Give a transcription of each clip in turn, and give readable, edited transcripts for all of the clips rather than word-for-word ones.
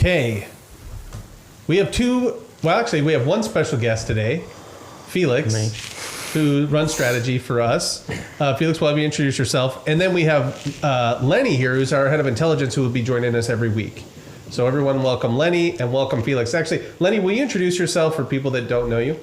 Okay. We have we have one special guest today, Felix, who runs strategy for us. Felix, we'll have you introduce yourself. And then we have Lenny here, who's our head of intelligence, who will be joining us every week. So everyone welcome Lenny and welcome Felix. Actually, Lenny, will you introduce yourself for people that don't know you?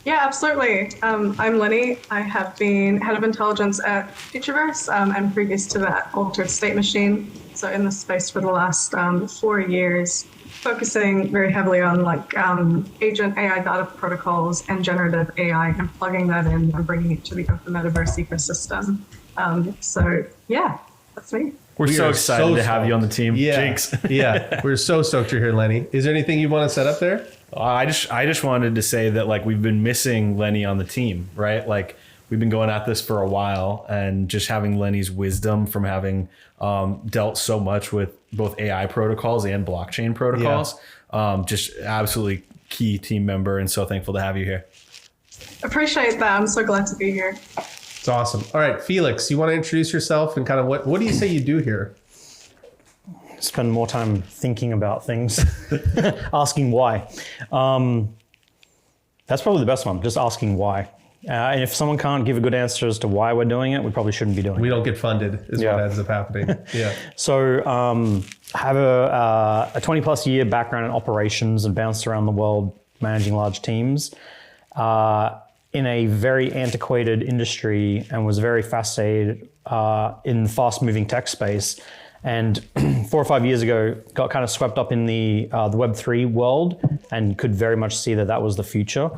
Yeah, absolutely. I'm Lenny. I have been head of intelligence at Futureverse, and previous to that, Altered State Machine. So in this space for the last 4 years, focusing very heavily on agent AI data protocols and generative AI and plugging that in and bringing it to the open metaverse ecosystem. So yeah, that's me. We're so excited to have you on the team. Yeah. Jinx. Yeah, we're so stoked you're here, Lenny. Is there anything you want to set up there? I just wanted to say that we've been missing Lenny on the team, right? We've been going at this for a while, and just having Lenny's wisdom from having dealt so much with both AI protocols and blockchain protocols, just absolutely key team member, and so thankful to have you here. Appreciate that. I'm so glad to be here. It's awesome. All right, Felix, you want to introduce yourself and kind of what do you say you do here? Spend more time thinking about things, asking why. That's probably the best one, just asking why. And if someone can't give a good answer as to why we're doing it, we probably shouldn't be doing it. We don't get funded is what ends up happening. Yeah. So I have a 20 plus year background in operations and bounced around the world managing large teams in a very antiquated industry, and was very fascinated in the fast moving tech space. And 4 or 5 years ago, got kind of swept up in the Web3 world and could very much see that was the future,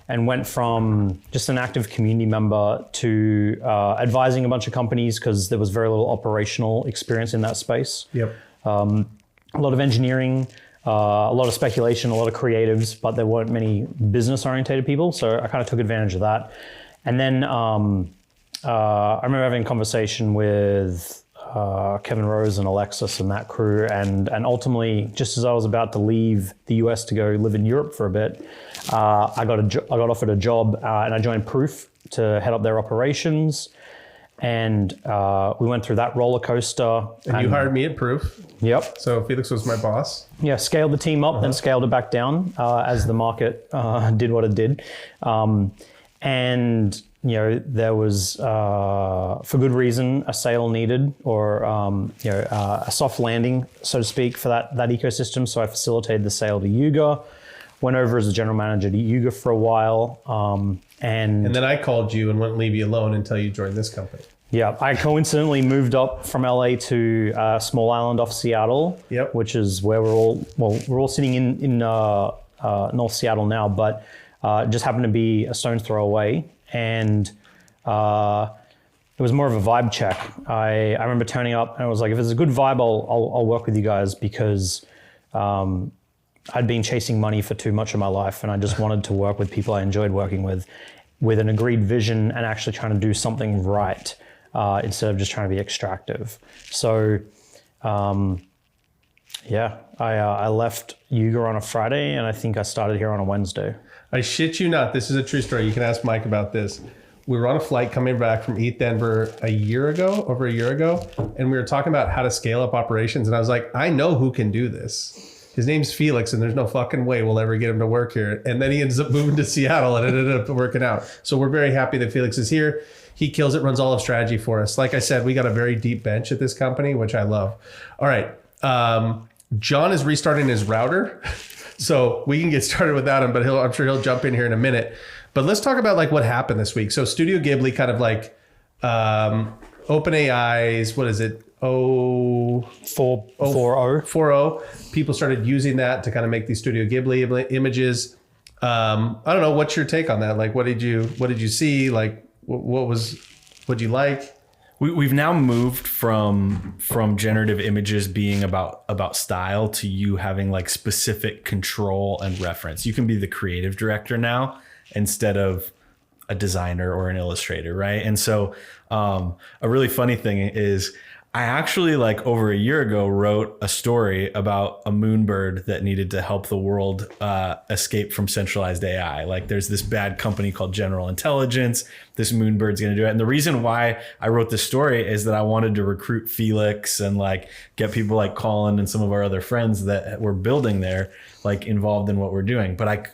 and went from just an active community member to advising a bunch of companies because there was very little operational experience in that space. Yep. A lot of engineering, a lot of speculation, a lot of creatives, but there weren't many business-oriented people. So I kind of took advantage of that. And then I remember having a conversation with Kevin Rose and Alexis and that crew, and ultimately, just as I was about to leave the US to go live in Europe for a bit, I got offered a job, and I joined Proof to head up their operations, and we went through that roller coaster. And you hired me at Proof. Yep. So Felix was my boss. Yeah, scaled the team up, then scaled it back down as the market did what it did, and there was, for good reason, a sale needed, or a soft landing, so to speak, for that ecosystem. So I facilitated the sale to Yuga, went over as a general manager to Yuga for a while, and then I called you and wouldn't leave you alone until you joined this company. Yeah, I coincidentally moved up from LA to a small island off Seattle, which is where we're all sitting in North Seattle now, but just happened to be a stone's throw away. And it was more of a vibe check. I remember turning up and I was like, if it's a good vibe, I'll work with you guys, because I'd been chasing money for too much of my life, and I just wanted to work with people I enjoyed working with an agreed vision and actually trying to do something right instead of just trying to be extractive. So I left Yuga on a Friday, and I think I started here on a Wednesday. I shit you not. This is a true story. You can ask Mike about this. We were on a flight coming back from ETH Denver over a year ago, and we were talking about how to scale up operations. And I was like, I know who can do this. His name's Felix, and there's no fucking way we'll ever get him to work here. And then he ends up moving to Seattle, and it ended up working out. So we're very happy that Felix is here. He kills it, runs all of strategy for us. Like I said, we got a very deep bench at this company, which I love. All right. John is restarting his router. So we can get started without him, but I'm sure he'll jump in here in a minute. But let's talk about what happened this week. So Studio Ghibli kind of OpenAI's, what is it? 4.0. People started using that to kind of make these Studio Ghibli images. I don't know. What's your take on that? What did you see? What'd you like? We've now moved from generative images being about style to you having specific control and reference. You can be the creative director now instead of a designer or an illustrator, right? And so a really funny thing is I actually like over a year ago wrote a story about a moonbird that needed to help the world escape from centralized AI. Like there's this bad company called General Intelligence. This moonbird's going to do it. And the reason why I wrote this story is that I wanted to recruit Felix and like get people like Colin and some of our other friends that were building there, like involved in what we're doing. But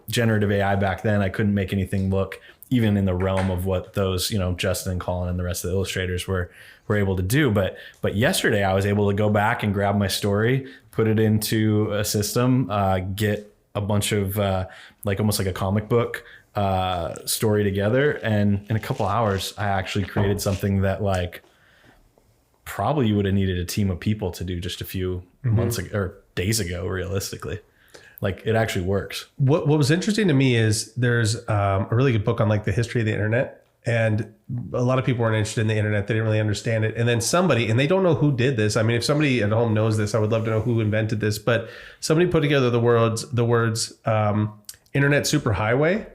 generative AI back then, I couldn't make anything look even in the realm of what those, Justin and Colin and the rest of the illustrators were able to do. But yesterday I was able to go back and grab my story, put it into a system, get a bunch of like almost like a comic book story together. And in a couple hours, I actually created something that like probably you would have needed a team of people to do just a few months ago or days ago, realistically. Like it actually works. What was interesting to me is there's a really good book on like the history of the internet. And a lot of people weren't interested in the internet. They didn't really understand it. And then somebody, and they don't know who did this. I mean, if somebody at home knows this, I would love to know who invented this. But somebody put together the words internet superhighway.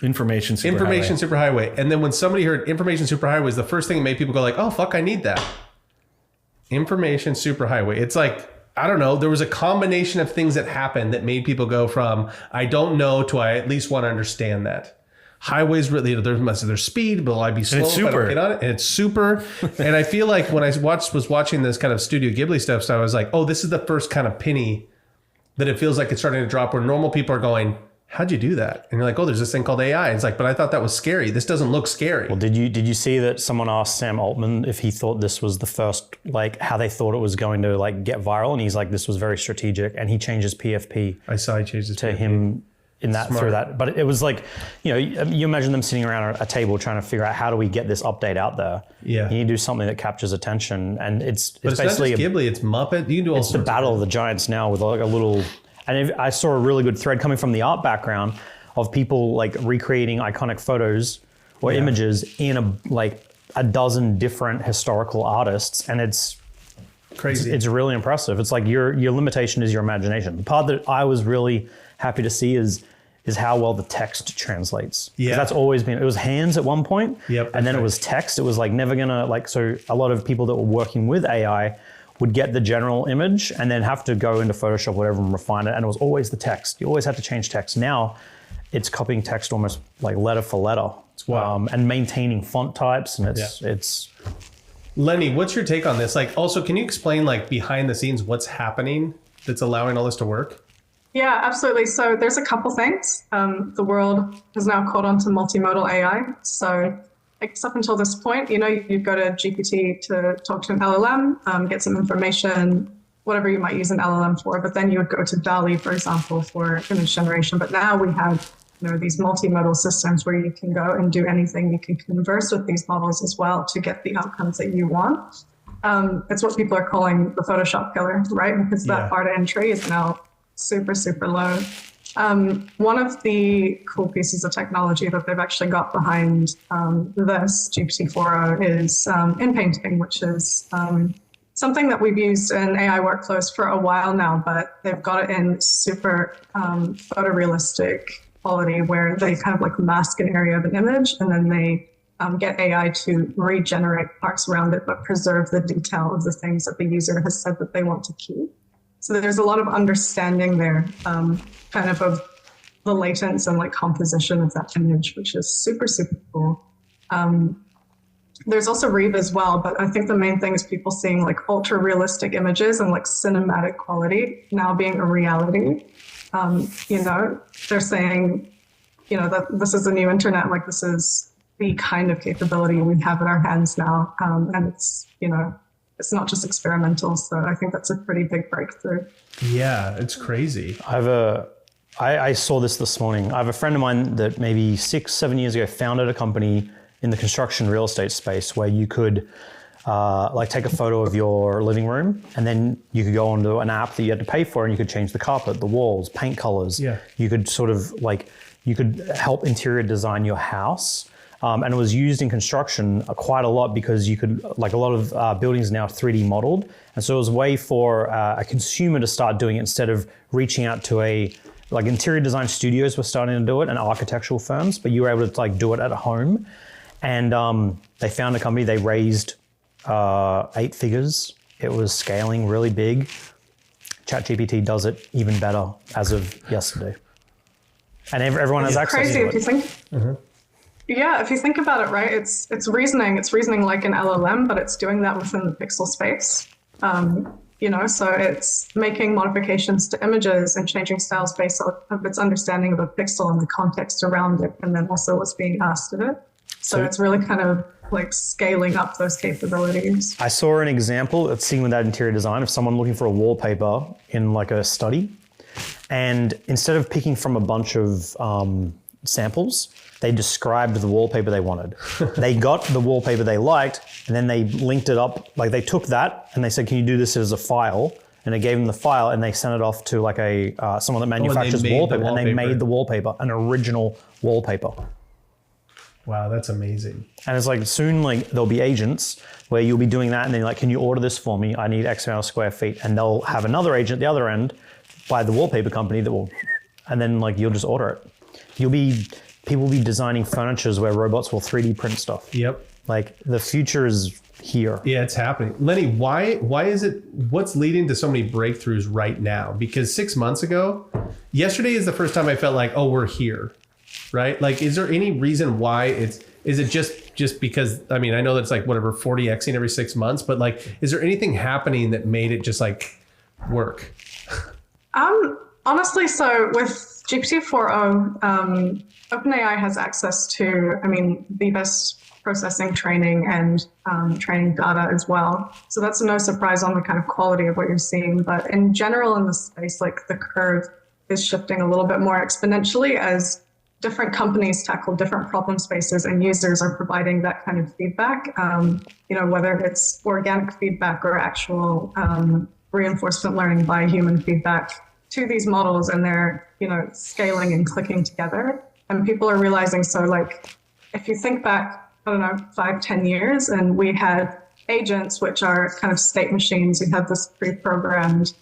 Information superhighway. And then when somebody heard information superhighway, the first thing that made people go like, oh, fuck, I need that. Information superhighway. It's like, I don't know. There was a combination of things that happened that made people go from, I don't know to I at least want to understand that. Highways really, there's speed, but will I be slow if I don't get on it? And it's super. And I feel like when I was watching this kind of Studio Ghibli stuff, so I was like, oh, this is the first kind of penny that it feels like it's starting to drop where normal people are going, how'd you do that? And you're like, oh, there's this thing called AI. And it's like, but I thought that was scary. This doesn't look scary. Well, did you see that someone asked Sam Altman if he thought this was the first, like how they thought it was going to like get viral? And he's like, this was very strategic. And he changed his PFP. I saw he changed his to PFP. him in that through that. But it was like, you imagine them sitting around a table trying to figure out how do we get this update out there? Yeah. You need to do something that captures attention. And it's basically not just Ghibli, it's Muppet. You can do all it's the battle of the giants now with like a little, and I saw a really good thread coming from the art background of people like recreating iconic photos or images in a dozen different historical artists. And it's crazy. It's really impressive. It's like your limitation is your imagination. The part that I was really happy to see is how well the text translates. Yeah. That's always been, it was hands at one point. Yep. And then it was text. It was like never gonna so a lot of people that were working with AI would get the general image and then have to go into Photoshop, whatever, and refine it. And it was always the text. You always had to change text. Now it's copying text almost like letter for letter. Wow. And maintaining font types. And it's Lenny, what's your take on this? Like, also, can you explain like behind the scenes what's happening that's allowing all this to work? Yeah, absolutely. So there's a couple things. The world has now caught on to multimodal AI. So I guess up until this point, you'd go to GPT to talk to an LLM, get some information, whatever you might use an LLM for, but then you would go to DALL-E, for example, for image generation. But now we have these multimodal systems where you can go and do anything. You can converse with these models as well to get the outcomes that you want. It's what people are calling the Photoshop killer, right? Because that bar to entry is now super, super low. One of the cool pieces of technology that they've actually got behind this GPT-4o is in-painting, which is something that we've used in AI workflows for a while now, but they've got it in super photorealistic quality where they kind of like mask an area of an image and then they get AI to regenerate parts around it, but preserve the detail of the things that the user has said that they want to keep. So there's a lot of understanding there, kind of the latence and like composition of that image, which is super, super cool. There's also Reeve as well, but I think the main thing is people seeing like ultra realistic images and like cinematic quality now being a reality. They're saying, that this is the new internet, like this is the kind of capability we have in our hands now. And it's, it's not just experimental. So I think that's a pretty big breakthrough. Yeah, it's crazy. I saw this morning. I have a friend of mine that maybe 6-7 years ago founded a company in the construction real estate space where you could take a photo of your living room and then you could go onto an app that you had to pay for and you could change the carpet, the walls, paint colors. Yeah. You could you could help interior design your house. And it was used in construction quite a lot because you could, a lot of buildings now 3D modeled. And so it was a way for a consumer to start doing it instead of reaching out to interior design studios were starting to do it and architectural firms, but you were able to do it at home. And they found a company, they raised 8 figures. It was scaling really big. ChatGPT does it even better as of yesterday. And everyone has access crazy to if it. you think. Yeah, if you think about it, right, it's reasoning. It's reasoning like an LLM, but it's doing that within the pixel space. So it's making modifications to images and changing styles based on its understanding of a pixel and the context around it, and then also what's being asked of it. So it's really kind of like scaling up those capabilities. I saw an example of seeing with that interior design of someone looking for a wallpaper in like a study. And instead of picking from a bunch of samples, they described the wallpaper they wanted. They got the wallpaper they liked, and then they linked it up. Like they took that and they said, "Can you do this as a file?" And they gave them the file, and they sent it off to like a someone that manufactures wallpaper, and they made the wallpaper, an original wallpaper. Wow, that's amazing. And it's like soon, like there'll be agents where you'll be doing that, and then like, "Can you order this for me? I need X amount of square feet," and they'll have another agent at the other end by the wallpaper company that will, and then like you'll just order it. People will be designing furnitures where robots will 3D print stuff. Yep. Like the future is here. Yeah, it's happening. Lenny, why is it, what's leading to so many breakthroughs right now? Because 6 months ago, yesterday is the first time I felt like, oh, we're here, right? Like, is there any reason why is it just because, I mean, I know that's like whatever, 40xing every 6 months, but like, is there anything happening that made it just like work? Honestly, so with GPT-4o, OpenAI has access to, the best processing training and training data as well. So that's no surprise on the kind of quality of what you're seeing. But in general in the space, like the curve is shifting a little bit more exponentially as different companies tackle different problem spaces and users are providing that kind of feedback, whether it's organic feedback or actual reinforcement learning by human feedback to these models, and they're, scaling and clicking together. And people are realizing, so like, if you think back, 5-10 years, and we had agents, which are kind of state machines. You have this pre-programmed,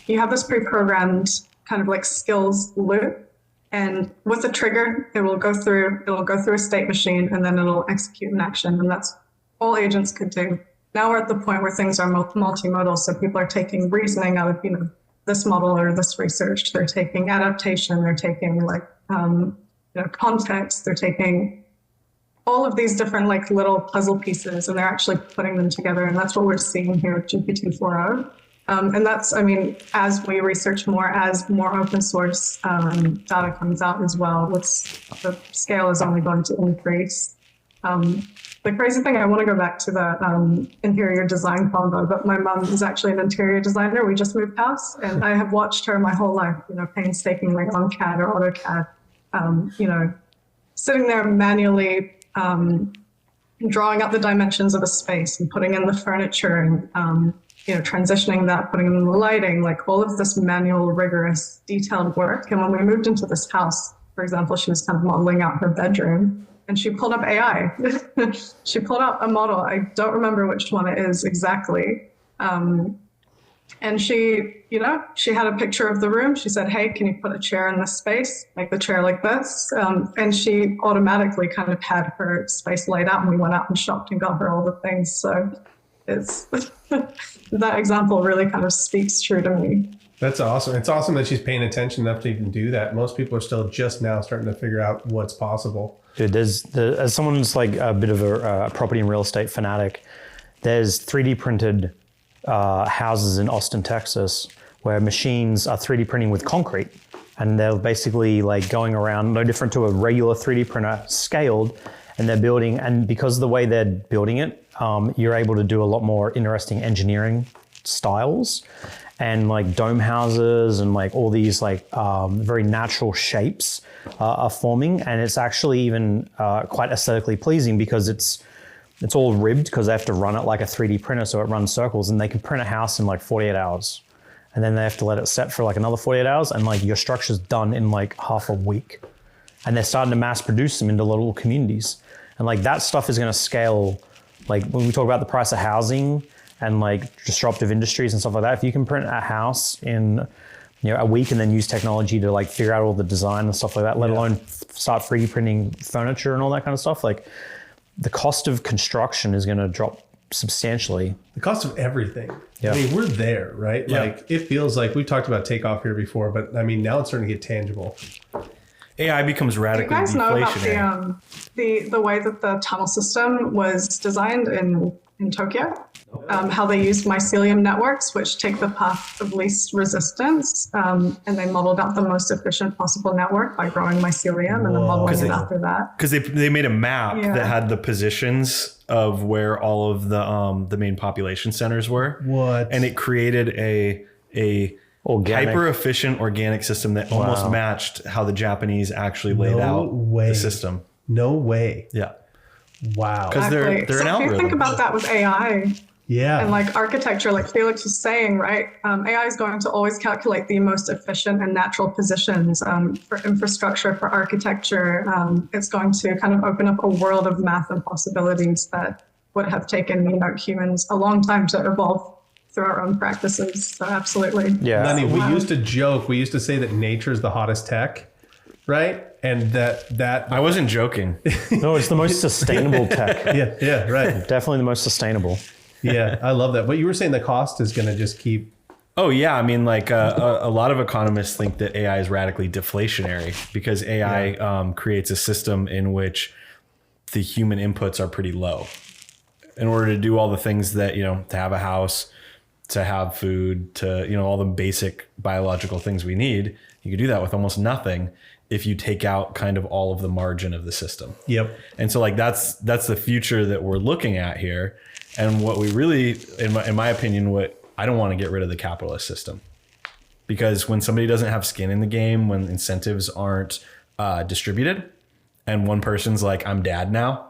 you have this pre-programmed kind of like skills loop. And with a trigger, it'll go through a state machine, and then it'll execute an action. And that's all agents could do. Now we're at the point where things are multimodal. So people are taking reasoning out of, this model or this research. They're taking adaptation. They're taking context. They're taking all of these different like little puzzle pieces, and they're actually putting them together. And that's what we're seeing here with GPT-4o. And that's, as we research more, as more open source data comes out as well, the scale is only going to increase. The crazy thing, I want to go back to the interior design combo, but my mom is actually an interior designer. We just moved house, and I have watched her my whole life, painstakingly on CAD or AutoCAD, sitting there manually drawing up the dimensions of a space and putting in the furniture and, transitioning that, putting in the lighting, like all of this manual, rigorous, detailed work. And when we moved into this house, for example, she was kind of modeling out her bedroom. And she pulled up AI. She pulled up a model. I don't remember which one it is exactly. And she, she had a picture of the room. She said, "Hey, can you put a chair in this space? Make the chair like this." And she automatically kind of had her space laid out, and we went out and shopped and got her all the things. So it's that example really kind of speaks true to me. That's awesome. It's awesome that she's paying attention enough to even do that. Most people are still just now starting to figure out what's possible. Dude, as someone who's like a bit of a property and real estate fanatic, there's 3D printed houses in Austin, Texas, where machines are 3D printing with concrete. And they're basically like going around, no different to a regular 3D printer, scaled, and they're building. And because of the way they're building it, you're able to do a lot more interesting engineering styles. And like dome houses and like all these like very natural shapes are forming, and it's actually even quite aesthetically pleasing because it's all ribbed because they have to run it like a 3D printer, so it runs circles, and they can print a house in like 48 hours, and then they have to let it set for like another 48 hours, and like your structure's done in like half a week, and they're starting to mass produce them into little communities, and like that stuff is going to scale. Like when we talk about the price of housing and like disruptive industries and stuff like that, if you can print a house in a week and then use technology to like figure out all the design and stuff like that, let alone start 3D printing furniture and all that kind of stuff, like the cost of construction is going to drop substantially. The cost of everything. Yeah. I mean, we're there, right? Yeah. Like it feels like we've talked about takeoff here before, but I mean, now it's starting to get tangible. AI becomes You radically guys know about deflationary. the way that the tunnel system was designed in Tokyo? How they used mycelium networks, which take the path of least resistance, and they modeled out the most efficient possible network by growing mycelium and then modeling it after that. Because they made a map that had the positions of where all of the main population centers were. What? And it created a hyper efficient organic system that almost matched how the Japanese actually laid out the system. No way. Yeah. Wow. Because they're an If you algorithm. think about that with AI, Yeah. and like architecture, like Felix was saying, right? AI is going to always calculate the most efficient and natural positions for infrastructure, for architecture. It's going to kind of open up a world of math and possibilities that would have taken humans a long time to evolve through our own practices. So absolutely. Yeah. Lenny, we used to joke. We used to say that nature is the hottest tech, right? And that I wasn't joking. No, it's the most sustainable tech. yeah, right. Definitely the most sustainable. Yeah, I love that. But you were saying the cost is going to just keep. Oh yeah, I mean, like a lot of economists think that AI is radically deflationary because AI creates a system in which the human inputs are pretty low. In order to do all the things that to have a house, to have food, to all the basic biological things we need, you could do that with almost nothing if you take out kind of all of the margin of the system. Yep. And so like that's the future that we're looking at here. And what we really, in my opinion, what I don't want to get rid of the capitalist system, because when somebody doesn't have skin in the game, when incentives aren't distributed, and one person's like, "I'm dad now,"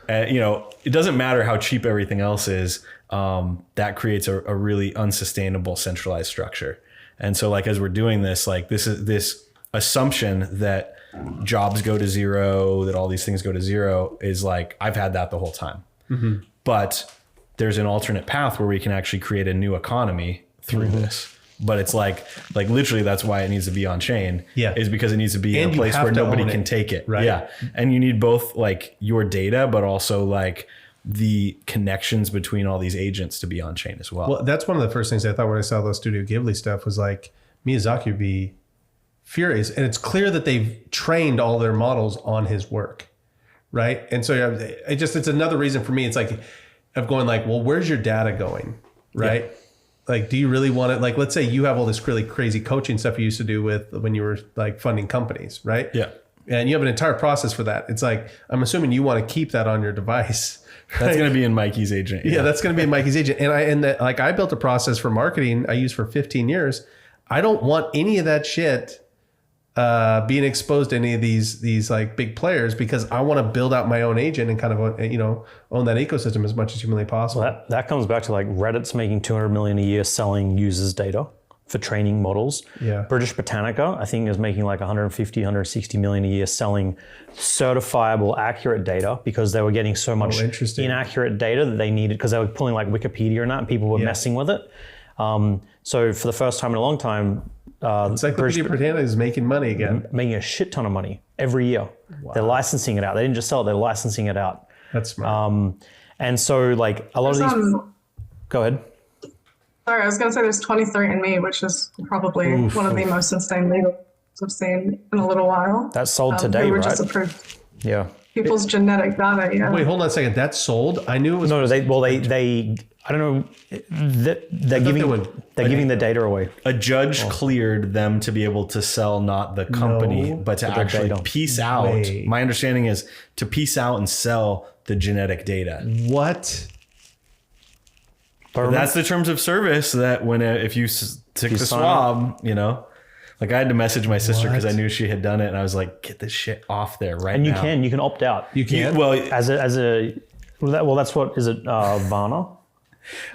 it doesn't matter how cheap everything else is. That creates a really unsustainable centralized structure. And so, like as we're doing this, like this assumption that jobs go to zero, that all these things go to zero, is like I've had that the whole time. Mm-hmm. But there's an alternate path where we can actually create a new economy through this. But it's like literally that's why it needs to be on chain. Yeah. Is because it needs to be And in a you place have where to nobody own can it, take it. right? Yeah. And you need both like your data, but also like the connections between all these agents to be on chain as well. Well, that's one of the first things I thought when I saw the Studio Ghibli stuff was like Miyazaki would be furious. And it's clear that they've trained all their models on his work. Right. And so it's another reason for me. It's like of going like, well, where's your data going? Right. Yeah. Like, do you really want it? Like, let's say you have all this really crazy coaching stuff you used to do with when you were like funding companies. Right. Yeah. And you have an entire process for that. It's like, I'm assuming you want to keep that on your device. Right? That's going to be in Mikey's agent. Yeah, that's going to be in Mikey's agent. And I built a process for marketing I used for 15 years. I don't want any of that shit being exposed to any of these like big players, because I want to build out my own agent and kind of own that ecosystem as much as humanly possible. Well, that comes back to like Reddit's making $200 million a year selling users' data for training models. Yeah. British Britannica, I think, is making like 150, 160 million a year selling certifiable accurate data, because they were getting so much inaccurate data that they needed, because they were pulling like Wikipedia and that, and people were messing with it. So for the first time in a long time, Encyclopedia Britannica is making money again. Making a shit ton of money every year. Wow. They're licensing it out. They didn't just sell it, they're licensing it out. That's smart. And so like a lot of these... Go ahead. Sorry, I was going to say there's 23andMe, which is probably one of the most insane legals I've seen in a little while. That's sold today, they were right? Just approved. Yeah. People's genetic data, yeah. Wait, hold on a second. That's sold? I knew it was... No, they I don't know, they're giving the data away. A judge cleared them to be able to sell not the company, but to actually piece out. My understanding is to piece out and sell the genetic data. What? That's the terms of service that if you took the swab, like I had to message my sister because I knew she had done it, and I was like, get this shit off there right now. And you can opt out. You can? That's what, is it Varna?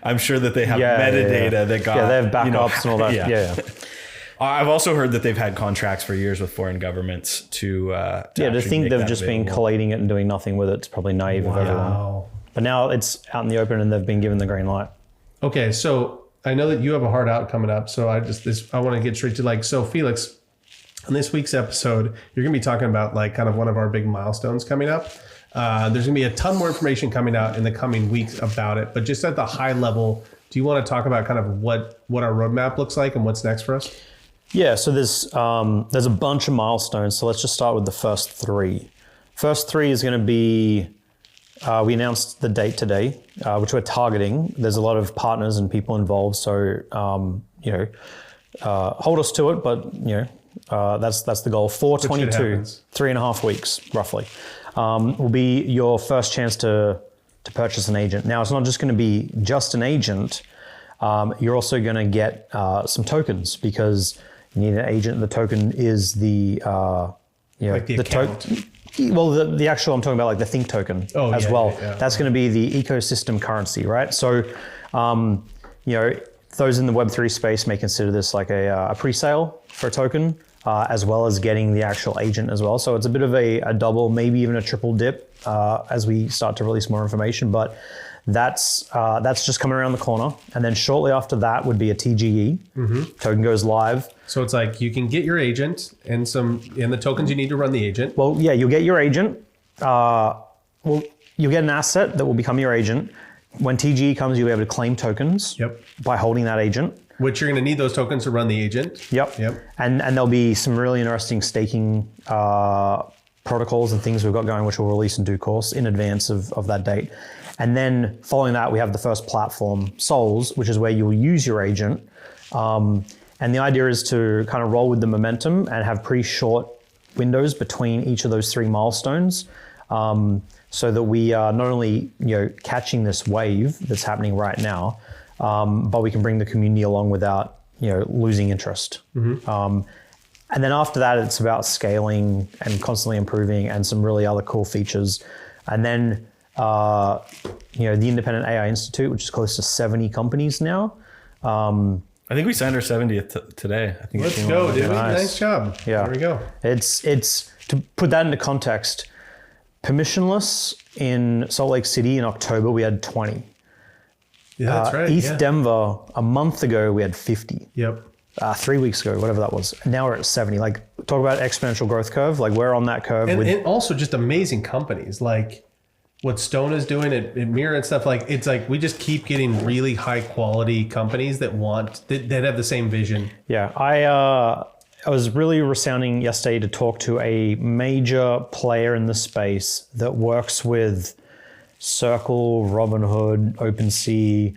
I'm sure that they have metadata that got... Yeah, they have backups and all that. Yeah. I've also heard that they've had contracts for years with foreign governments to think they've just been collating it and doing nothing with it. It's probably naive of everyone. But now it's out in the open and they've been given the green light. Okay, so I know that you have a hard out coming up, so I want to get straight to so Felix, on this week's episode, you're going to be talking about like kind of one of our big milestones coming up. There's going to be a ton more information coming out in the coming weeks about it. But just at the high level, do you want to talk about kind of what our roadmap looks like and what's next for us? Yeah, so there's a bunch of milestones. So let's just start with the first three. First three is going to be, we announced the date today, which we're targeting. There's a lot of partners and people involved. So, hold us to it, but that's the goal. 4/22, 3.5 weeks roughly, will be your first chance to purchase an agent. Now, it's not just going to be just an agent. You're also going to get some tokens because you need an agent. The token is the account. Well, the actual, I'm talking about like the Think token as well. Yeah. That's going to be the ecosystem currency, right? So, those in the Web3 space may consider this like a pre-sale for a token, as well as getting the actual agent as well. So it's a bit of a double, maybe even a triple dip as we start to release more information. But that's just coming around the corner. And then shortly after that would be a TGE. Token goes live. So it's like you can get your agent and the tokens you need to run the agent. Well, yeah, you'll get your agent. You'll get an asset that will become your agent. When TGE comes, you'll be able to claim tokens by holding that agent. Which you're going to need those tokens to run the agent. Yep. And there'll be some really interesting staking protocols and things we've got going, which we'll release in due course in advance of that date. And then following that, we have the first platform, Souls, which is where you'll use your agent. And the idea is to kind of roll with the momentum and have pretty short windows between each of those three milestones, so that we are not only catching this wave that's happening right now, but we can bring the community along without losing interest. And then after that, it's about scaling and constantly improving and some really other cool features. And then the Independent AI Institute, which is close to 70 companies now. I think we signed our 70th today. I think Let's go, dude. Nice job. Yeah. There we go. It's to put that into context, permissionless in Salt Lake City in October, we had 20. Yeah, that's right. ETH Denver, a month ago, we had 50. Yep. 3 weeks ago, whatever that was. Now we're at 70. Like, talk about exponential growth curve. Like, we're on that curve. And also just amazing companies. Like, what Stone is doing at Mirror and stuff, like it's like we just keep getting really high quality companies that have the same vision. Yeah, I was really resounding yesterday to talk to a major player in the space that works with Circle, Robinhood, OpenSea,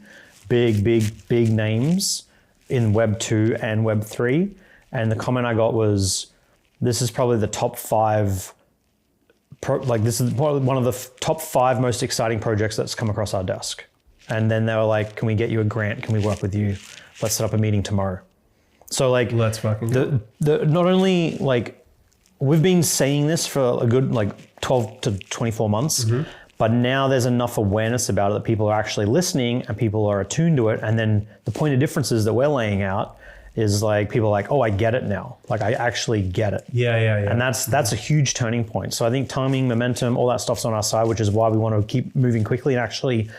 big names in Web 2 and Web 3. And the comment I got was, this is probably the top 5 this is one of the top 5 most exciting projects that's come across our desk. And then they were like, can we get you a grant? Can we work with you? Let's set up a meeting tomorrow. So like, let's fucking go. Not only like, we've been saying this for a good 12 to 24 months, but now there's enough awareness about it that people are actually listening and people are attuned to it. And then the point of differences that we're laying out is like, people are like, oh, I get it now. Like, I actually get it. Yeah. And that's a huge turning point. So I think timing, momentum, all that stuff's on our side, which is why we want to keep moving quickly and actually,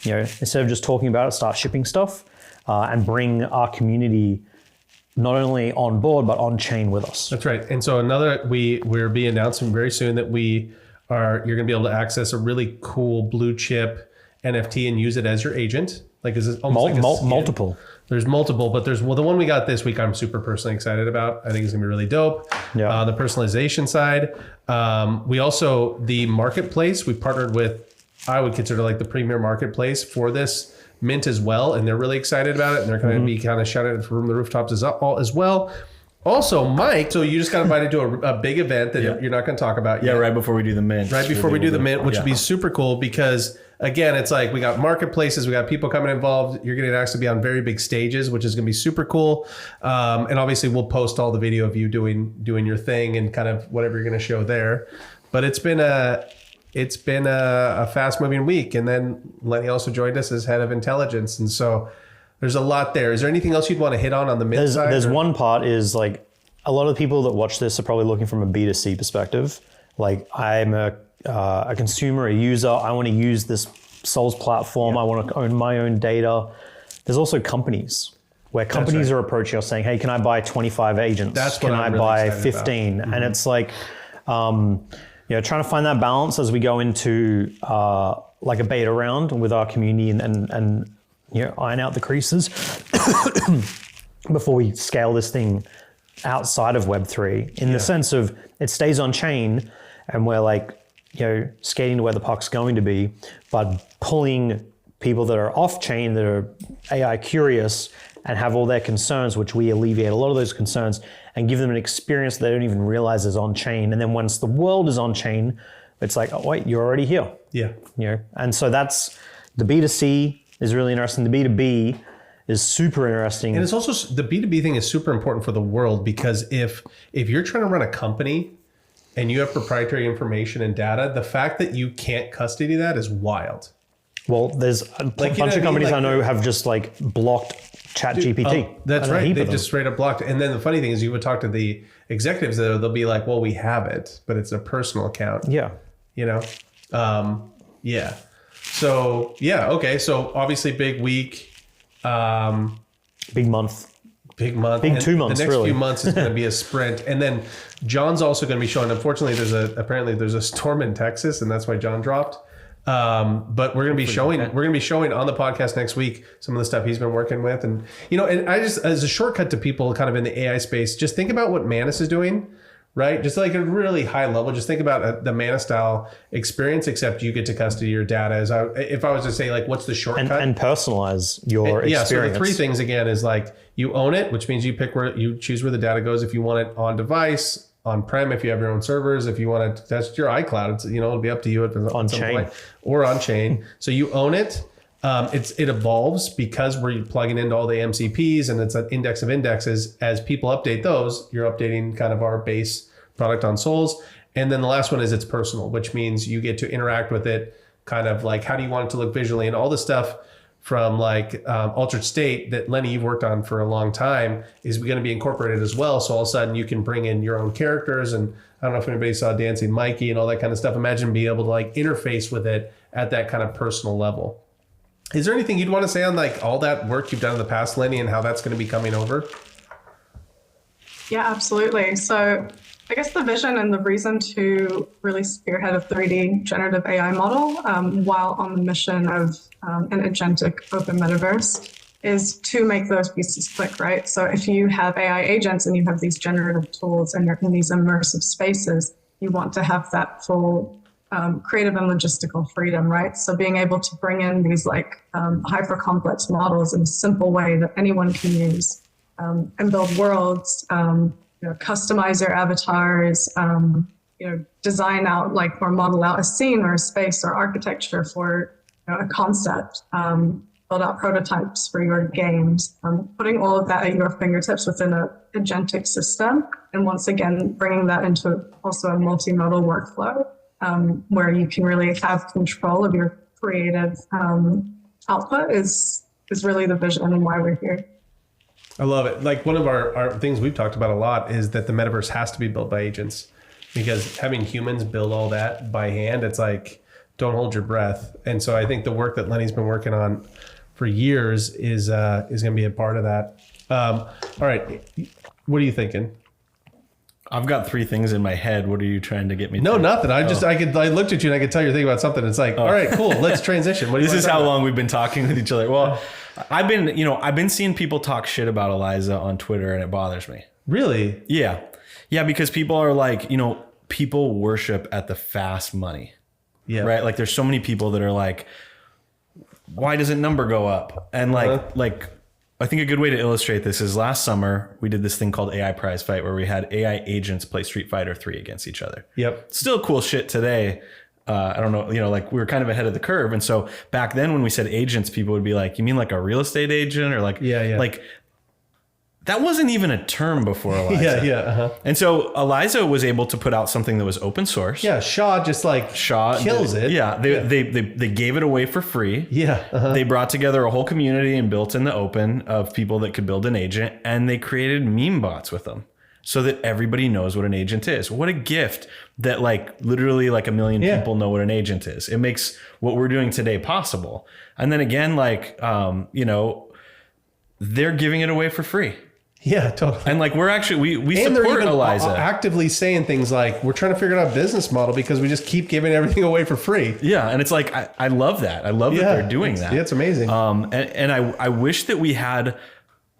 instead of just talking about it, start shipping stuff and bring our community not only on board, but on chain with us. That's right. And so we're being announcing very soon that you're going to be able to access a really cool blue chip NFT and use it as your agent. Like, is it almost multiple? There's multiple, but the one we got this week, I'm super personally excited about. I think it's gonna be really dope. Yeah. The personalization side. We also, the marketplace, we partnered with, I would consider like the premier marketplace for this mint as well. And they're really excited about it. And they're going to be kind of shouting it from the rooftops as well. Also, Mike, so you just got invited to a big event that you're not going to talk about yet. Yeah, right before we do the mint. Right before we do the mint, which would be super cool because, again, it's like we got marketplaces, we got people coming involved. You're going to actually be on very big stages, which is going to be super cool. And obviously, we'll post all the video of you doing your thing and kind of whatever you're going to show there. But it's been a fast moving week. And then Lenny also joined us as head of intelligence. And so there's a lot there. Is there anything else you'd want to hit on the mint side? There's one part is like, a lot of the people that watch this are probably looking from a B2C perspective. Like, I'm a consumer, a user. I want to use this Souls platform. I want to own my own data. There's also companies where companies are approaching us saying, hey, can I buy 25 agents? That's what can I'm I really buy excited 15? about. And it's like, trying to find that balance as we go into like a beta round with our community and iron out the creases before we scale this thing outside of Web3 in the sense of it stays on chain and we're like, skating to where the puck's going to be, but pulling people that are off chain, that are AI curious and have all their concerns, which we alleviate a lot of those concerns and give them an experience they don't even realize is on chain. And then once the world is on chain, it's like, oh wait, you're already here. Yeah. And so that's the B2C is really interesting. The B2B is super interesting. And it's also, the B2B thing is super important for the world, because if you're trying to run a company and you have proprietary information and data, the fact that you can't custody that is wild. Well, there's a bunch of companies I know have just like blocked ChatGPT. That's right. They've just straight up blocked it. And then the funny thing is, you would talk to the executives, they'll be like, well, we have it, but it's a personal account. Yeah. Yeah. So, okay. So obviously big week. Big month. Big month. Big 2 months, the next really. few months is going to be a sprint. And then John's also going to be showing, unfortunately, there's a storm in Texas, and that's why John dropped. But we're going to be showing on the podcast next week some of the stuff he's been working with. And, and I just, as a shortcut to people kind of in the AI space, just think about what Manus is doing, right? Just like a really high level, just think about the Manus style experience, except you get to custody your data. If I was to say, like, what's the shortcut? And personalize your experience. Yeah, so the three things again is like, you own it, which means you choose where the data goes. If you want it on device, on-prem, if you have your own servers, if you want to test your iCloud, it's, it'll be up to you on chain or on chain. So you own it. It evolves because we're plugging into all the MCPs, and it's an index of indexes. As people update those, you're updating kind of our base product on Souls. And then the last one is it's personal, which means you get to interact with it, kind of like, how do you want it to look visually, and all the stuff from like Altered State that Lenny, you've worked on for a long time, is going to be incorporated as well. So all of a sudden you can bring in your own characters. And I don't know if anybody saw Dancing Mikey and all that kind of stuff. Imagine being able to like interface with it at that kind of personal level. Is there anything you'd want to say on like all that work you've done in the past, Lenny, and how that's going to be coming over? Yeah, absolutely. So I guess the vision and the reason to really spearhead a 3D generative AI model while on the mission of an agentic open metaverse is to make those pieces click, right? So if you have AI agents and you have these generative tools and you're in these immersive spaces, you want to have that full creative and logistical freedom, right? So being able to bring in these like hyper complex models in a simple way that anyone can use and build worlds, customize your avatars, design out like or model out a scene or a space or architecture for a concept, build out prototypes for your games, putting all of that at your fingertips within a agentic system. And once again, bringing that into also a multimodal workflow where you can really have control of your creative output is really the vision and why we're here. I love it. Like one of our things we've talked about a lot is that the metaverse has to be built by agents, because having humans build all that by hand, it's like, don't hold your breath. And so I think the work that Lenny's been working on for years is going to be a part of that. All right. What are you thinking? I've got three things in my head. What are you trying to get me? No, nothing. I looked at you and I could tell you're thinking about something. It's like, all right, cool. Let's transition. This is how long we've been talking with each other. Well, I've been seeing people talk shit about Eliza on Twitter, and it bothers me. Really? Yeah. Yeah. Because people are like, people worship at the fast money. Yeah. Right. Like there's so many people that are like, why doesn't number go up? And like, I think a good way to illustrate this is last summer, we did this thing called AI Prize Fight, where we had AI agents play Street Fighter 3 against each other. Yep. Still cool shit today. I don't know, like we were kind of ahead of the curve. And so back then when we said agents, people would be like, you mean like a real estate agent? Or like, like that wasn't even a term before Eliza. Yeah. And so Eliza was able to put out something that was open source. Yeah. Shaw kills it. Yeah. They gave it away for free. Yeah. They brought together a whole community and built in the open of people that could build an agent, and they created meme bots with them so that everybody knows what an agent is. What a gift that like literally like 1 million people know what an agent is. It makes what we're doing today possible. And then again, like, they're giving it away for free. Yeah, totally. And like we're actually we And they're support even Eliza. actively saying things like, we're trying to figure out a business model because we just keep giving everything away for free. Yeah, and it's like I love that. I love that they're doing that. Yeah, it's amazing. And I wish that we had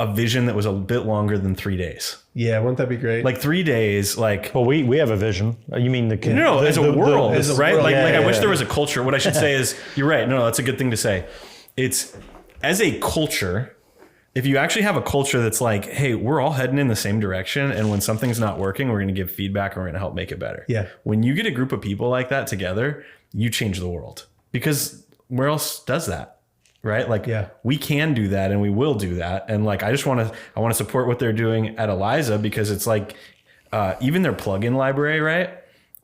a vision that was a bit longer than 3 days. Yeah, wouldn't that be great? Like 3 days, like Well, we have a vision. You mean the no, as a world, as a right? world. Like, Yeah, like I yeah, wish yeah. there was a culture. What I should say is, you're right. No, that's a good thing to say. It's as a culture. If you actually have a culture that's like, hey, we're all heading in the same direction, and when something's not working, we're going to give feedback and we're going to help make it better. Yeah. When you get a group of people like that together, you change the world, because where else does that? Right? Like, we can do that and we will do that. And like, I want to support what they're doing at Eliza, because it's like, even their plugin library, right?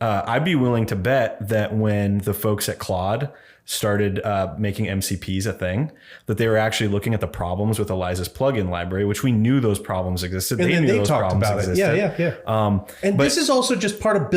I'd be willing to bet that when the folks at Claude started making MCPs a thing, that they were actually looking at the problems with Eliza's plugin library, which we knew those problems existed. And they then knew they those talked problems about existed. it. Yeah. And this is also just part of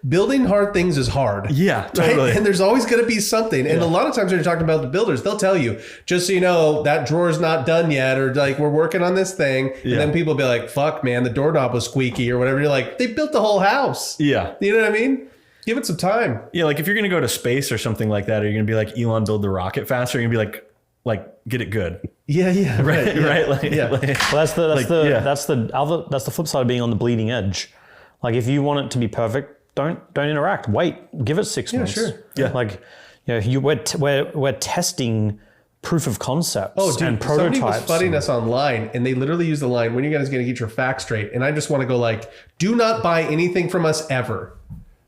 building hard things is hard. Yeah, totally. Right? And there's always going to be something. And a lot of times when you're talking about the builders, they'll tell you, just so you know, that drawer's not done yet, or like, we're working on this thing. And then people be like, fuck, man, the doorknob was squeaky or whatever. You're like, they built the whole house. Yeah. You know what I mean? Give it some time. Yeah, like if you're going to go to space or something like that, are you going to be like, Elon, build the rocket faster? You're going to be like, get it good. Yeah. Right. Yeah. Right. Like, Yeah. like- Well, that's the flip side of being on the bleeding edge. Like, if you want it to be perfect, don't interact. Wait, give it 6 months. Sure. Yeah. Like, we're testing proof of concepts Oh, dude, and somebody prototypes. was flooding us online, and they literally used the line, when are you guys going to get your facts straight? And I just want to go like, do not buy anything from us ever.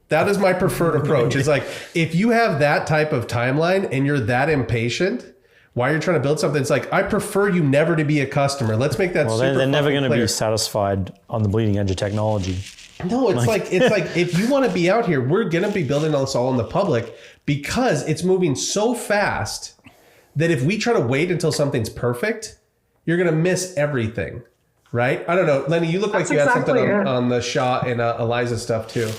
That is my preferred approach. It's like, if you have that type of timeline and you're that impatient while you're trying to build something, it's like, I prefer you never to be a customer. Let's make that super They're never fucking going to clear. be satisfied on the bleeding edge of technology. No, it's like if you want to be out here, we're going to be building this all in the public, because it's moving so fast that if we try to wait until something's perfect, you're going to miss everything, right? I don't know. Lenny, you look like you had something on the Shaw and Eliza stuff too.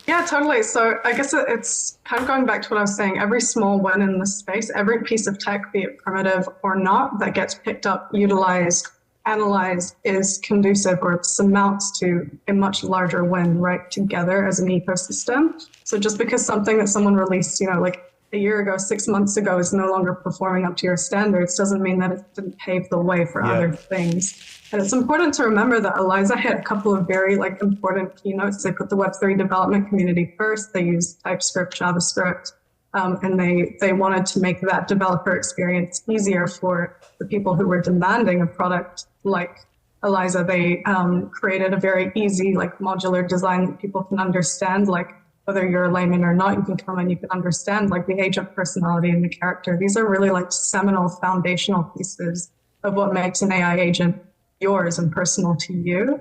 Yeah, totally. So I guess it's kind of going back to what I was saying. Every small win in this space, every piece of tech, be it primitive or not, that gets picked up, utilized, analyzed, is conducive, or it amounts to a much larger win right together as an ecosystem. So just because something that someone released, like a year ago, 6 months ago, is no longer performing up to your standards, doesn't mean that it didn't pave the way for other things. And it's important to remember that Eliza had a couple of very important keynotes. They put the Web3 development community first. They used TypeScript, JavaScript, and they wanted to make that developer experience easier for the people who were demanding a product like Eliza. They created a very easy, modular design that people can understand, whether you're a layman or not, you can come and you can understand the agent personality and the character. These are really seminal foundational pieces of what makes an AI agent yours and personal to you.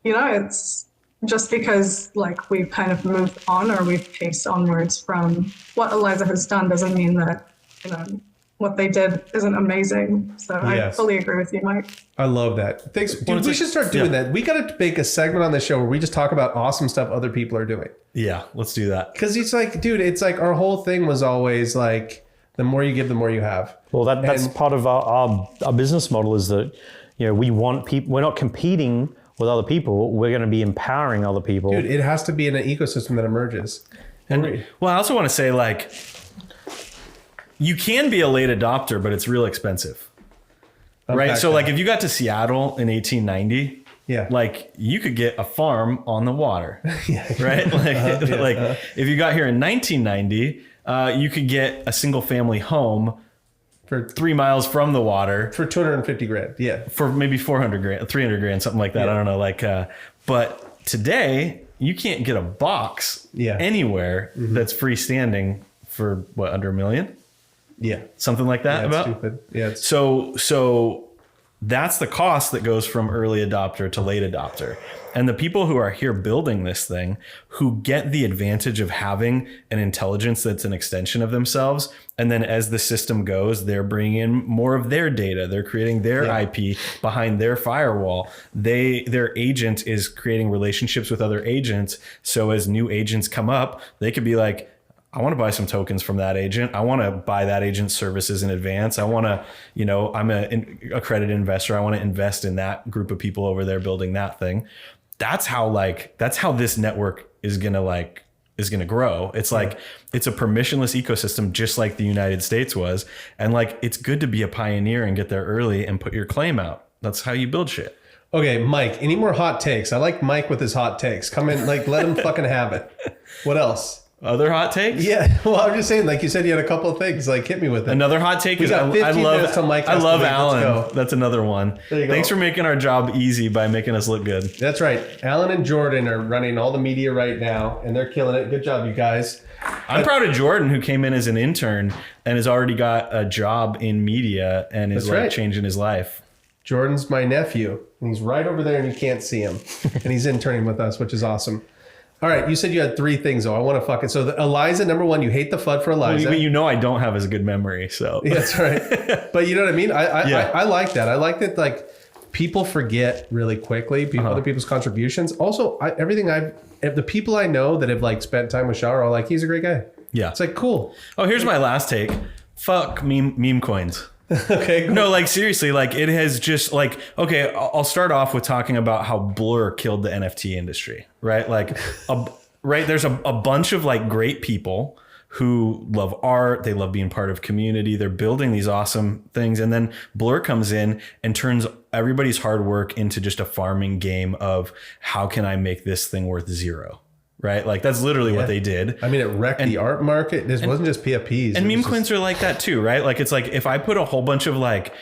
It's just because we've kind of moved on, or we've paced onwards from what Eliza has done, doesn't mean that what they did isn't amazing. So I fully agree with you, Mike. I love that. Thanks. Dude, we should start doing that. We got to make a segment on the show where we just talk about awesome stuff other people are doing. Yeah, let's do that. Because it's dude, it's our whole thing was always the more you give, the more you have. Well, that's part of our business model, is that we want people. We're not competing with other people. We're going to be empowering other people. Dude, it has to be in an ecosystem that emerges. And well, I also want to say you can be a late adopter, but it's real expensive. Right? So if you got to Seattle in 1890, you could get a farm on the water. Right? If you got here in 1990, you could get a single family home for 3 miles from the water for $250,000. Yeah. For maybe $400,000, $300,000, something like that. I don't know. But today you can't get a box anywhere that's freestanding for under $1 million. Yeah. Something like that. Yeah, stupid. Yeah. So that's the cost that goes from early adopter to late adopter. And the people who are here building this thing, who get the advantage of having an intelligence that's an extension of themselves, and then as the system goes, they're bringing in more of their data. They're creating their IP behind their firewall. Their agent is creating relationships with other agents. So as new agents come up, they could be like, I want to buy some tokens from that agent. I want to buy that agent's services in advance. I want to, I'm an accredited investor. I want to invest in that group of people over there building that thing. That's how this network is going to grow. It's like, it's a permissionless ecosystem, just like the United States was. And like, it's good to be a pioneer and get there early and put your claim out. That's how you build shit. Okay, Mike, any more hot takes? I like Mike with his hot takes. Come in, like, let him fucking have it. What else? Other hot takes? Yeah, well, I'm just saying, like you said, you had a couple of things. Like, hit me with it. Another hot take is I love Alan. That's another one. Thanks for making our job easy by making us look good. That's right. Alan and Jordan are running all the media right now, and they're killing it. Good job, you guys. I'm proud of Jordan, who came in as an intern and has already got a job in media and is changing his life. Jordan's my nephew, and he's right over there, and you can't see him. And he's interning with us, which is awesome. All right, you said you had 3 things, though. I want to fucking... So, Eliza, number 1, you hate the FUD for Eliza. Well, I don't have as good memory, so... Yeah, that's right. But you know what I mean? I like that. I like that, like, people forget really quickly, other people's contributions. Also, the people I know that have, like, spent time with Shah are all like, he's a great guy. Yeah. It's like, cool. Oh, here's my last take. Fuck meme coins. Okay. Cool. No, like seriously, like it has just like, okay, I'll start off with talking about how Blur killed the NFT industry, right? Like, there's a bunch of like great people who love art. They love being part of community. They're building these awesome things. And then Blur comes in and turns everybody's hard work into just a farming game of how can I make this thing worth 0? Right? Like that's literally what they did. I mean, it wrecked the art market. This wasn't just PFPs. And meme coins are like that too, right? Like it's like if I put a whole bunch of like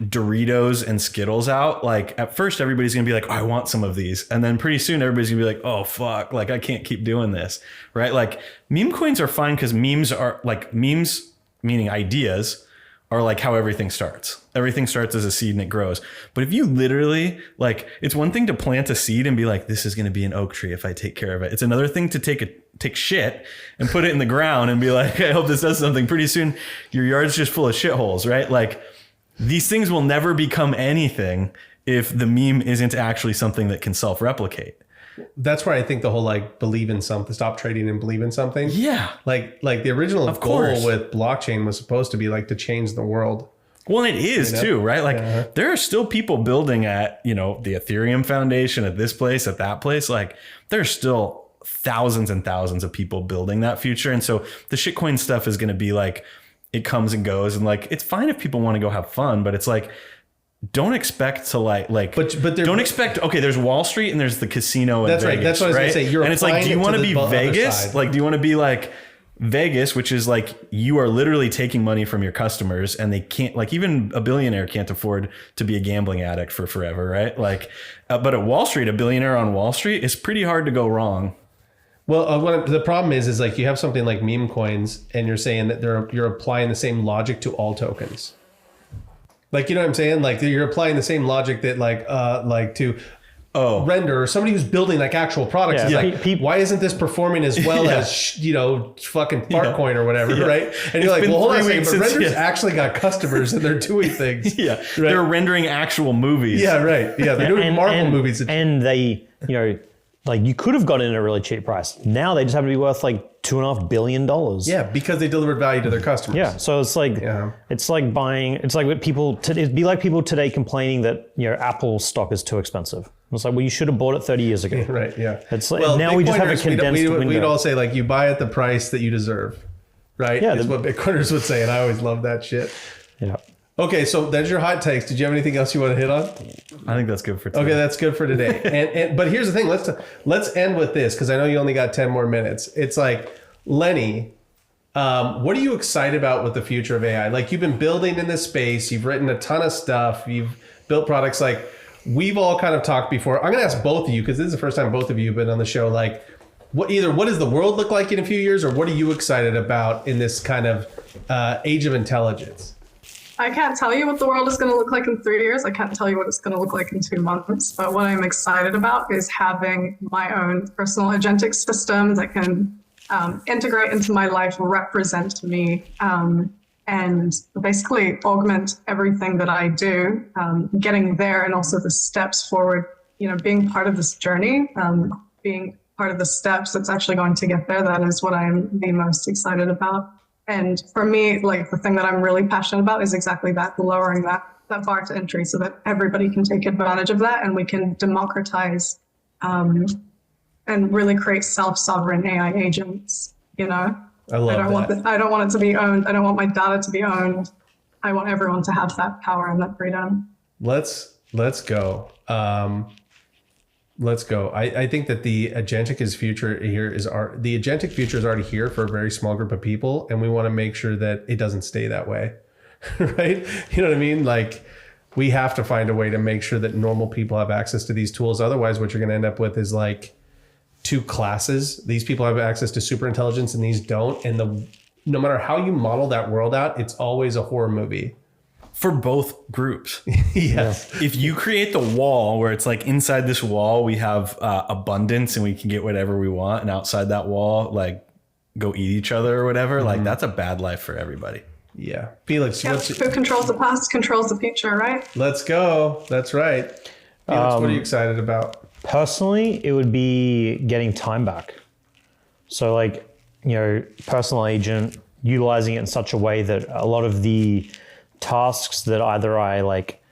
Doritos and Skittles out, like at first everybody's gonna be like, oh, I want some of these. And then pretty soon everybody's gonna be like, oh fuck, like I can't keep doing this. Right? Like meme coins are fine because memes meaning ideas are like how everything starts. Everything starts as a seed and it grows. But if you literally like, it's one thing to plant a seed and be like, this is going to be an oak tree if I take care of it. It's another thing to take shit and put it in the ground and be like, I hope this does something. Pretty soon your yard's just full of shitholes, right? Like these things will never become anything if the meme isn't actually something that can self-replicate. That's where I think the whole like believe in something, stop trading and believe in something. Yeah. Like the original goal with blockchain was supposed to be like to change the world. Well, it is too, right? Like there are still people building at, the Ethereum Foundation at this place, at that place. Like there's still thousands and thousands of people building that future. And so the shitcoin stuff is going to be like, it comes and goes and like, it's fine if people want to go have fun, but it's like, don't expect to but don't expect, okay, there's Wall Street and there's the casino in Vegas. That's right. That's what I was going to say. And it's like, do you want to be Vegas? Like, do you want to be like Vegas, which is like, you are literally taking money from your customers and they can't, like even a billionaire can't afford to be a gambling addict for forever, right? Like, but at Wall Street, a billionaire on Wall Street is pretty hard to go wrong. Well, the problem is like you have something like meme coins and you're saying that you're applying the same logic to all tokens. Like, you know what I'm saying? Like you're applying the same logic that to render or somebody who's building like actual products. Yeah. Is like, why isn't this performing as well as, fucking Fartcoin or whatever, right? And you're like, well, hold on a second, but Render's actually got customers and they're doing things. Yeah. Right? They're rendering actual movies. Yeah, right. Yeah, they're doing Marvel movies. And they, like you could have gotten it at a really cheap price. Now they just happen to be worth like $2.5 billion. Yeah, because they delivered value to their customers. Yeah, so it's like it's like buying. It's like what people. It'd be like people today complaining that Apple stock is too expensive. It's like, well, you should have bought it 30 years ago. Right. Yeah. It's like now we just have a condensed window. We'd all say like you buy at the price that you deserve, right? Yeah, is what Bitcoiners would say, and I always love that shit. Yeah. Okay, so there's your hot takes. Did you have anything else you want to hit on? I think that's good for today. Okay, that's good for today. But here's the thing. Let's end with this because I know you only got 10 more minutes. It's like, Lenny, what are you excited about with the future of AI? Like you've been building in this space. You've written a ton of stuff. You've built products. Like we've all kind of talked before. I'm going to ask both of you because this is the first time both of you have been on the show. Like what does the world look like in a few years or what are you excited about in this kind of age of intelligence? I can't tell you what the world is going to look like in 3 years. I can't tell you what it's going to look like in 2 months. But what I'm excited about is having my own personal agentic system that can integrate into my life, represent me, and basically augment everything that I do, getting there and also the steps forward, being part of this journey, being part of the steps that's actually going to get there, that is what I'm the most excited about. And for me, like the thing that I'm really passionate about is exactly that, lowering that bar to entry so that everybody can take advantage of that and we can democratize and really create self-sovereign AI agents, you know? I love I don't want it to be owned. I don't want my data to be owned. I want everyone to have that power and that freedom. Let's go. Let's go. I think that the agentic future is the agentic future is already here for a very small group of people, and we want to make sure that it doesn't stay that way. Right? You know what I mean? Like, we have to find a way to make sure that normal people have access to these tools. Otherwise, what you're going to end up with is like two classes. These people have access to super intelligence and these don't. And no matter how you model that world out, it's always a horror movie. For both groups. Yes. If you create the wall where it's like inside this wall, we have abundance and we can get whatever we want. And outside that wall, like go eat each other or whatever, like that's a bad life for everybody. Yeah. Felix, who controls the past controls the future, right? Let's go. That's right. Felix, what are you excited about? Personally, it would be getting time back. So like, personal agent, utilizing it in such a way that a lot of the tasks that either I like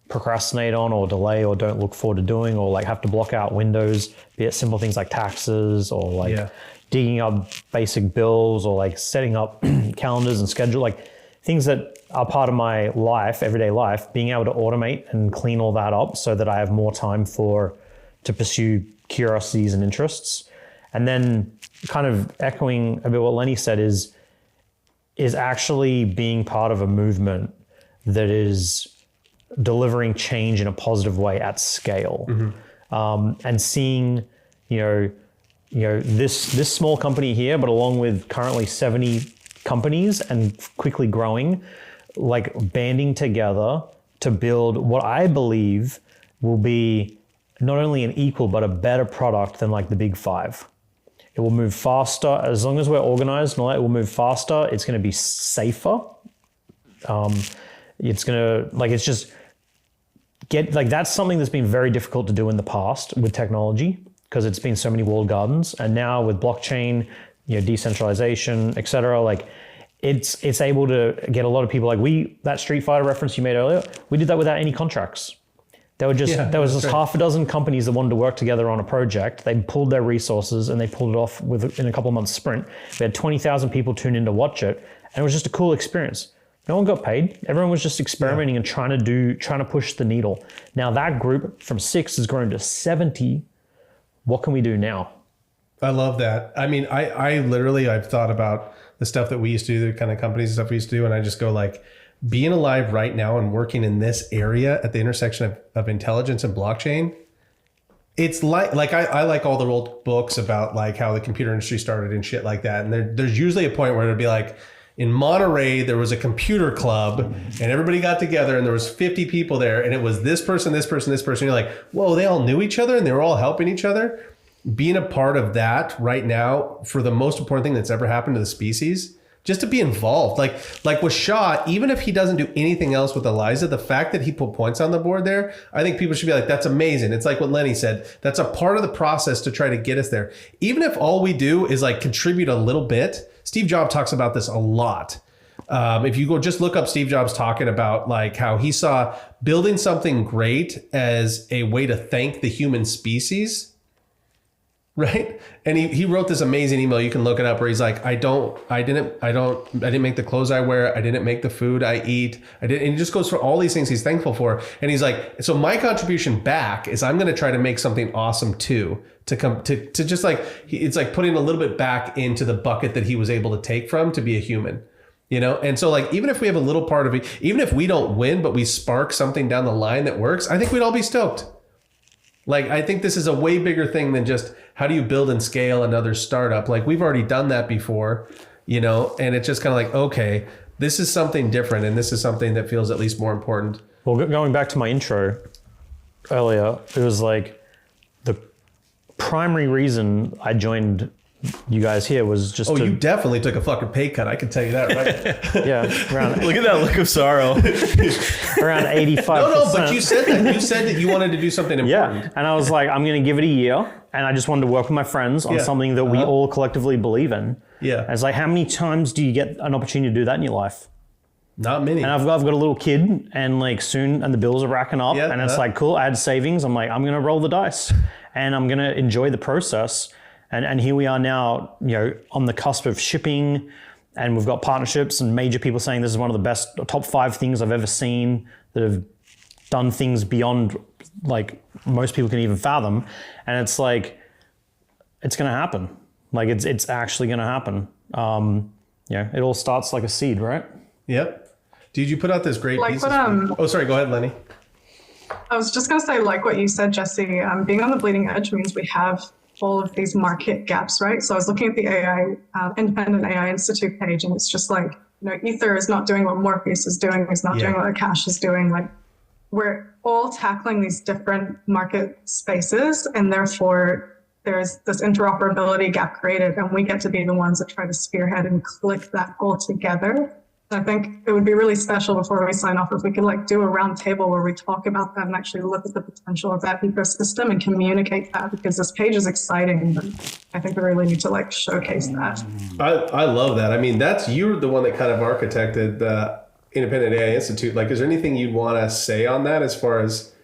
procrastinate on or delay or don't look forward to doing, or like have to block out windows, be it simple things like taxes or like digging up basic bills or like setting up calendars and schedule, like things that are part of my life, everyday life, being able to automate and clean all that up so that I have more time to pursue curiosities and interests. And then kind of echoing a bit what Lenny said is actually being part of a movement that is delivering change in a positive way at scale. And seeing, this small company here, but along with currently 70 companies and quickly growing, like banding together to build what I believe will be not only an equal, but a better product than like the big five. It will move faster. As long as we're organized and all that, it will move faster. It's going to be safer. It's going to, that's something that's been very difficult to do in the past with technology because it's been so many walled gardens. And now with blockchain, decentralization, et cetera, like it's able to get a lot of people that Street Fighter reference you made earlier, we did that without any contracts. There was just half a dozen companies that wanted to work together on a project. They pulled their resources and they pulled it off in a couple of months sprint. We had 20,000 people tune in to watch it, and it was just a cool experience. No one got paid. Everyone was just experimenting and trying to push the needle. Now that group from 6 has grown to 70. What can we do now? I love that. I mean, I've thought about the stuff that we used to do, the kind of companies and stuff we used to do, and I just go like, being alive right now and working in this area at the intersection of intelligence and blockchain, it's like I like all the old books about like how the computer industry started and shit like that. And there's usually a point where it'd be like, in Monterey, there was a computer club and everybody got together and there was 50 people there and it was this person, this person, this person. You're like, whoa, they all knew each other and they were all helping each other. Being a part of that right now, for the most important thing that's ever happened to the species, just to be involved. Like with Shaw, even if he doesn't do anything else with Eliza, the fact that he put points on the board there, I think people should be like, that's amazing. It's like what Lenny said. That's a part of the process to try to get us there. Even if all we do is like contribute a little bit. Steve Jobs talks about this a lot. If you go just look up Steve Jobs talking about like how he saw building something great as a way to thank the human species. Right. And he wrote this amazing email. You can look it up where he's like, I didn't make the clothes I wear. I didn't make the food I eat. And he just goes for all these things he's thankful for. And he's like, so my contribution back is I'm going to try to make something awesome too, to come to just like, it's like putting a little bit back into the bucket that he was able to take from to be a human, And so like, even if we have a little part of it, even if we don't win, but we spark something down the line that works, I think we'd all be stoked. Like, I think this is a way bigger thing than just how do you build and scale another startup? Like, we've already done that before, and it's just kind of like, okay, this is something different. And this is something that feels at least more important. Well, going back to my intro earlier, it was like the primary reason I joined you guys here was just you definitely took a fucking pay cut. I can tell you that, right? yeah, around Look at that look of sorrow. around 85%. No, but you said that. You said that you wanted to do something important. Yeah, and I was like, I'm going to give it a year, and I just wanted to work with my friends on something that we all collectively believe in. Yeah. And it's like, how many times do you get an opportunity to do that in your life? Not many. And I've got a little kid, and like soon, and the bills are racking up, and it's like, cool, I had savings. I'm like, I'm going to roll the dice, and I'm going to enjoy the process. And here we are now, on the cusp of shipping, and we've got partnerships and major people saying this is one of the best top 5 things I've ever seen that have done things beyond like most people can even fathom. And it's like, it's going to happen. Like it's actually going to happen. It all starts like a seed, right? Yep. Did you put out this great piece? What, sorry. Go ahead, Lenny. I was just going to say, like what you said, Jesse, being on the bleeding edge means we have all of these market gaps, right? So I was looking at the AI, Independent AI Institute page, and it's just like, Ether is not doing what Morpheus is doing, it's not doing what Akash is doing. Like, we're all tackling these different market spaces, and therefore there's this interoperability gap created, and we get to be the ones that try to spearhead and click that all together. I think it would be really special before we sign off if we could do a round table where we talk about that and actually look at the potential of that ecosystem and communicate that, because this page is exciting, but I think we really need to showcase that. I love that. I mean, you're the one that kind of architected the Independent AI Institute. Is there anything you'd want to say on that as far as,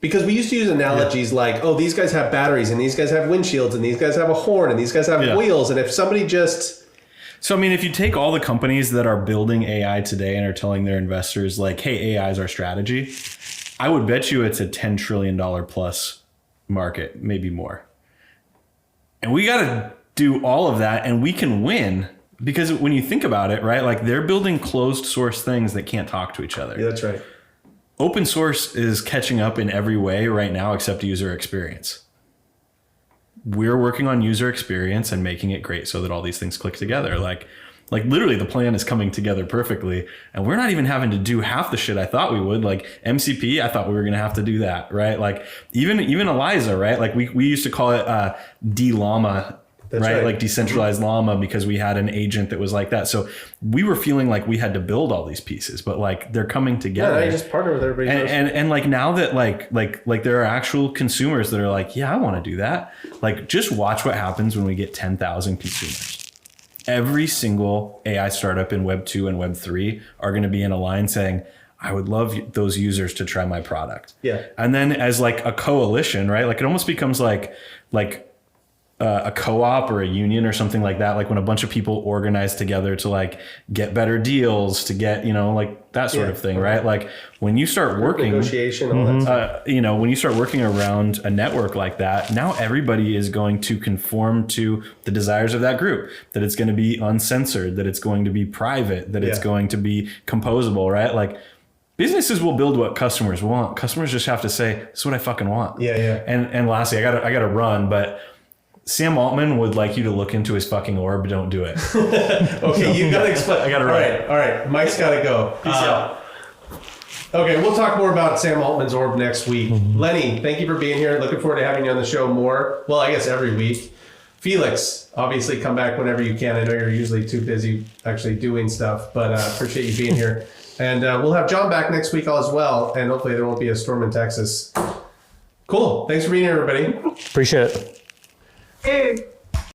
because we used to use analogies like, oh, these guys have batteries and these guys have windshields and these guys have a horn and these guys have wheels. And if somebody So, I mean, if you take all the companies that are building AI today and are telling their investors hey, AI is our strategy, I would bet you it's a $10 trillion plus market, maybe more. And we got to do all of that, and we can win, because when you think about it, right, they're building closed source things that can't talk to each other. Yeah, that's right. Open source is catching up in every way right now except user experience. We're working on user experience and making it great so that all these things click together. Like literally the plan is coming together perfectly, and we're not even having to do half the shit I thought we would. MCP, I thought we were going to have to do that, right? Even ELIZA, right? We used to call it D-Llama, right? Decentralized llama, because we had an agent that was like that. So we were feeling like we had to build all these pieces, but they're coming together. Yeah, I just partner with everybody. And now that there are actual consumers that are yeah, I want to do that. Just watch what happens when we get 10,000 consumers. Every single AI startup in Web 2 and Web 3 are going to be in a line saying, I would love those users to try my product. Yeah. And then as a coalition, right? It almost becomes like a co-op or a union or something like that, when a bunch of people organize together to get better deals, to get that sort of thing, right? When you start working negotiation, all that stuff. When you start working around a network like that, now everybody is going to conform to the desires of that group, that it's going to be uncensored, that it's going to be private, that it's going to be composable, right? Businesses will build what customers want. Customers just have to say, this is what I fucking want. Yeah. And lastly, I gotta run, but Sam Altman would like you to look into his fucking orb. Don't do it. Okay, you gotta explain. I gotta run. All right. Mike's gotta go. Peace out. Okay, we'll talk more about Sam Altman's orb next week. Lenny, thank you for being here. Looking forward to having you on the show more. Well, I guess every week. Felix, obviously come back whenever you can. I know you're usually too busy actually doing stuff, but appreciate you being here. And we'll have John back next week as well, and hopefully there won't be a storm in Texas. Cool. Thanks for being here, everybody. Appreciate it. Hey.